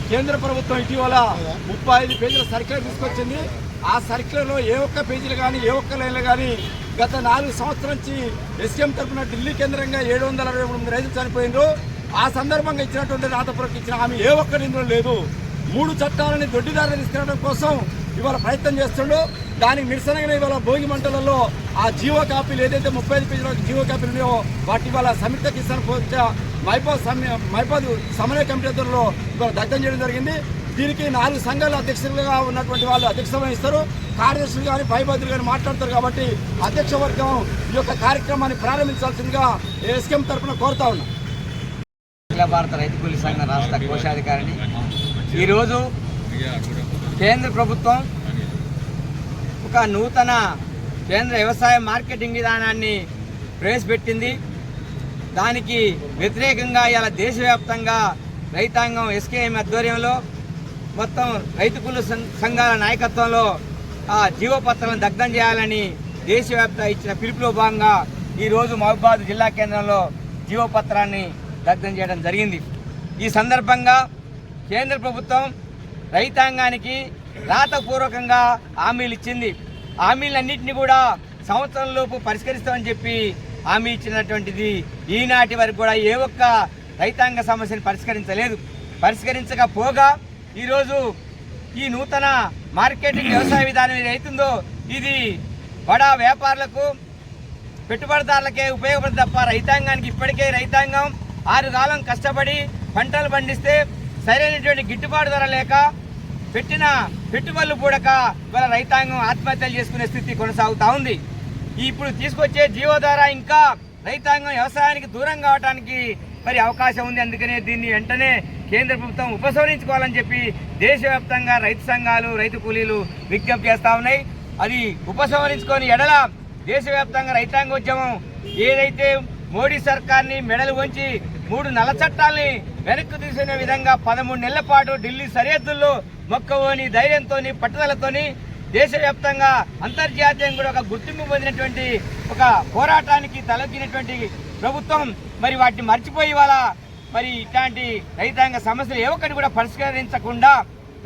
కేంద్ర ప్రభుత్వం ఇటీవల 35 పేజీల సర్క్యులర్ తీసుకొచ్చింది. ఆ సర్క్యులర్లో ఏ ఒక్క పేజీలు కానీ ఏ ఒక్క లైన్లు కానీ గత 4 సంవత్సరాల నుంచి ఎస్కేఎం తరఫున ఢిల్లీ కేంద్రంగా 763 రైతులు చనిపోయినారు. ఆ సందర్భంగా ఇచ్చినటువంటి రాతపూర్వక ఇచ్చిన హామీ ఏ ఒక్కరి ఇందులో లేదు. 3 చట్టాలని దొడ్డిదారిని తీసుకురావడం కోసం ఇవాళ ప్రయత్నం చేస్తుండో దానికి నిరసనగానే ఇవాళ భోగి మంటలలో ఆ జీవో కాపీలు ఏదైతే 35 పేజీల జీవో కాపీలు ఉన్నాయో వాటి ఇవాళ సంయుక్త కిసాన్ మోర్చా మైపాద్ సమన్వయ కమిటీ ఆధ్వర్యంలో ఇవాళ దగ్ధం చేయడం జరిగింది. దీనికి 4 సంఘాల అధ్యక్షులుగా ఉన్నటువంటి వాళ్ళు అధ్యక్షత వహిస్తారు. కార్యదర్శులు కానీ పైబాధ్యులు కానీ మాట్లాడతారు. కాబట్టి అధ్యక్ష వర్గం ఈ యొక్క కార్యక్రమాన్ని ప్రారంభించాల్సిందిగా ఎస్కేఎం తరఫున కోరుతా ఉన్నాం. అఖిల భారత రైతు కూలీ సంఘ రాష్ట్ర కోశాధికారిని. ఈరోజు కేంద్ర ప్రభుత్వం ఒక నూతన కేంద్ర వ్యవసాయ మార్కెటింగ్ విధానాన్ని ప్రవేశపెట్టింది. దానికి వ్యతిరేకంగా ఇలా దేశవ్యాప్తంగా రైతాంగం ఎస్కేఎం ఆధ్వర్యంలో మొత్తం రైతు కూలీ సంఘాల నాయకత్వంలో ఆ జీవపత్రాలను దగ్ధం చేయాలని దేశవ్యాప్త ఇచ్చిన పిలుపులో భాగంగా ఈరోజు మహబూబాబాద్ జిల్లా కేంద్రంలో జీవపత్రాన్ని దగ్ధం చేయడం జరిగింది. ఈ సందర్భంగా కేంద్ర ప్రభుత్వం రైతాంగానికి రాతపూర్వకంగా హామీలు ఇచ్చింది. హామీలన్నింటినీ కూడా సంవత్సరంలోపు పరిష్కరిస్తామని చెప్పి హామీ ఇచ్చినటువంటిది ఈనాటి వరకు కూడా ఏ ఒక్క రైతాంగ సమస్యను పరిష్కరించకపోగా ఈరోజు ఈ నూతన మార్కెటింగ్ వ్యవసాయ విధానం ఏదైతుందో ఇది బడా వ్యాపారులకు పెట్టుబడిదారులకే ఉపయోగపడుతుంది తప్ప రైతాంగానికి ఇప్పటికే రైతాంగం 6 కాలం కష్టపడి పంటలు పండిస్తే సరైనటువంటి గిట్టుబాటు ధర లేక పెట్టిన పెట్టుబడులు పూడక ఇవాళ రైతాంగం ఆత్మహత్యలు చేసుకునే స్థితి కొనసాగుతూ ఉంది. ఇప్పుడు తీసుకొచ్చే జీవో ద్వారా ఇంకా రైతాంగం వ్యవసాయానికి దూరం కావడానికి మరి అవకాశం ఉంది. అందుకనే దీన్ని వెంటనే కేంద్ర ప్రభుత్వం ఉపసంహరించుకోవాలని చెప్పి దేశవ్యాప్తంగా రైతు సంఘాలు రైతు కూలీలు విజ్ఞప్తి చేస్తూ ఉన్నాయి. అది ఉపసంహరించుకొని ఎడల దేశవ్యాప్తంగా రైతాంగోద్యమం ఏదైతే మోడీ సర్కార్ని మెడలు వంచి 3 నల్ల చట్టాలని వెనక్కి తీసుకునే విధంగా 13 నెలల పాటు ఢిల్లీ సరిహద్దుల్లో మొక్కవోని ధైర్యంతోని పట్టుదలతోని దేశవ్యాప్తంగా అంతర్జాతీయంగా కూడా ఒక గుర్తింపు పొందినటువంటి ఒక పోరాటానికి తలొగ్గినటువంటి ప్రభుత్వం మరి వాటిని మర్చిపోయి వాళ్ళ మరి ఇట్లాంటి రైతాంగ సమస్యలు ఏ ఒక్కటి కూడా పరిష్కరించకుండా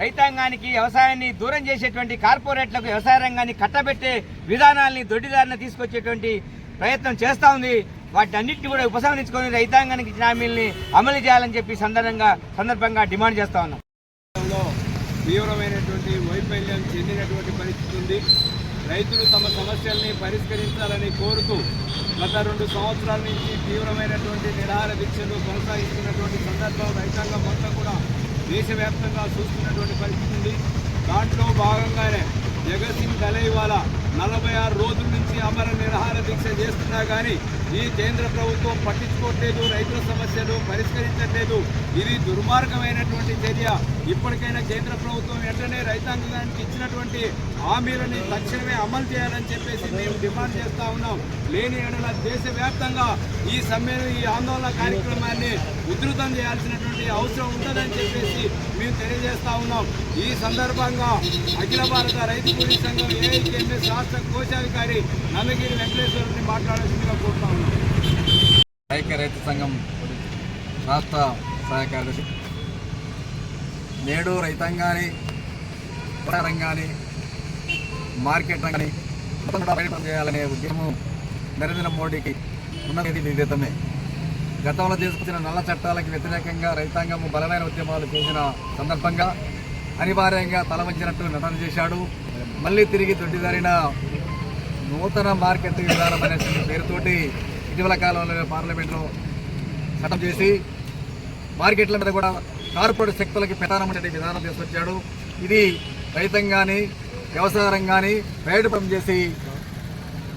రైతాంగానికి వ్యవసాయాన్ని దూరం చేసేటువంటి కార్పొరేట్లకు వ్యవసాయ రంగాన్ని కట్టబెట్టే విధానాల్ని దొడ్డిదారిన తీసుకొచ్చేటువంటి ప్రయత్నం చేస్తూ ఉంది. వాటి అన్నింటినీ కూడా ఉపసంహరించుకొని రైతాంగానికి ఇచ్చిన హామీల్ని అమలు చేయాలని చెప్పి సందర్భంగా డిమాండ్ చేస్తా ఉన్నాం. తీవ్రమైనటువంటి వైఫల్యం చెందినటువంటి పరిస్థితి ఉంది. రైతులు తమ సమస్యల్ని పరిష్కరించాలని కోరుతూ గత 2 సంవత్సరాల నుంచి తీవ్రమైనటువంటి నిరాహార దీక్షలు కొనసాగిస్తున్నటువంటి సందర్భం రైతాంగం మొత్తం కూడా దేశవ్యాప్తంగా చూస్తున్నటువంటి పరిస్థితి ఉంది. దాంట్లో భాగంగానే జగత్ సింగ్ దళైవాలా 46 రోజుల నుంచి అమర నిరాహార దీక్ష చేస్తున్నా కానీ ఈ కేంద్ర ప్రభుత్వం పట్టించుకోవట్లేదు, రైతుల సమస్యలు పరిష్కరించట్లేదు. ఇది దుర్మార్గమైనటువంటి చర్య. ఇప్పటికైనా కేంద్ర ప్రభుత్వం వెంటనే రైతాంగానికి ఇచ్చినటువంటి హామీలని తక్షణమే అమలు చేయాలని చెప్పేసి మేము డిమాండ్ చేస్తూ ఉన్నాం. లేని ఎడల దేశవ్యాప్తంగా ఈ ఆందోళన కార్యక్రమాన్ని ఉధృతం చేయాల్సినటువంటి అవసరం ఉంటుందని చెప్పేసి మేము తెలియజేస్తా ఉన్నాం. ఈ సందర్భంగా అఖిల భారత రైతు కూలీ సంఘం ఏఐకేఎంఎస్ రాష్ట్ర కోశాధికారి నల్లగిరి వెంకటేశ్వరుని మాట్లాడాల్సిందిగా కోరుతా ఉన్నాం. ఐక్య రైతు సంఘం రాష్ట్ర సహాయ కార్యదర్శి. నేడు రైతాంగాన్ని రంగాన్ని మార్కెట్ రంగాన్ని బయటపడం చేయాలనే ఉద్యమం నరేంద్ర మోడీకి ఉన్నది విదితమే. గతంలో తీసుకొచ్చిన నల్ల చట్టాలకు వ్యతిరేకంగా రైతాంగం బలమైన ఉద్యమాలు చేసిన సందర్భంగా అనివార్యంగా తల వంచినట్టు నటన చేశాడు. మళ్ళీ తిరిగి దొడ్డిదారిన నూతన మార్కెట్ విధానం అనే పేరుతోటి ఇటీవల కాలంలో పార్లమెంట్లో చట్టం చేసి మార్కెట్ల మీద కూడా కార్పొరేట్ శక్తులకి పెటానమనే విధానం తీసుకొచ్చాడు. ఇది రైతాంగాన్ని వ్యవసాయ రంగాన్ని బయటపడం చేసి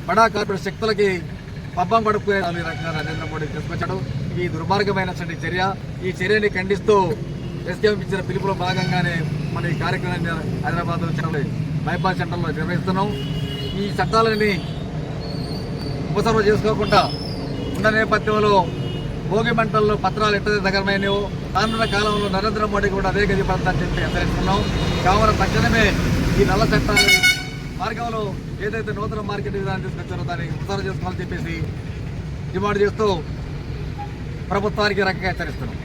బడా కార్పొరేట్ శక్తులకి పబ్బం పడుకునే రకంగా నరేంద్ర మోడీ తీసుకొచ్చాడు. ఇది దుర్మార్గమైనటువంటి చర్య. ఈ చర్యని ఖండిస్తూ ఎస్కేఎం ఇచ్చిన పిలుపులో భాగంగానే మన ఈ కార్యక్రమాన్ని హైదరాబాద్లో మైపాద్ సెంటర్లో నిర్వహిస్తున్నాం. ఈ చట్టాలని ఉపసంహరణ చేసుకోకుండా ఉన్న నేపథ్యంలో భోగి మంటల్లో పత్రాలు ఎట్టదే దగ్గరమైనవో రానున్న కాలంలో నరేంద్ర మోడీ కూడా అదే గది పడతారని చెప్పి హెచ్చరిస్తున్నాం. కావున తక్షణమే ఈ నల్ల చట్టాలు మార్గంలో ఏదైతే నూతన మార్కెట్ విధానం తీసుకొచ్చారో దాన్ని ఉపసంహరణ చేసుకోవాలని చెప్పేసి డిమాండ్ చేస్తూ ప్రభుత్వానికి రకంగా హెచ్చరిస్తున్నాం.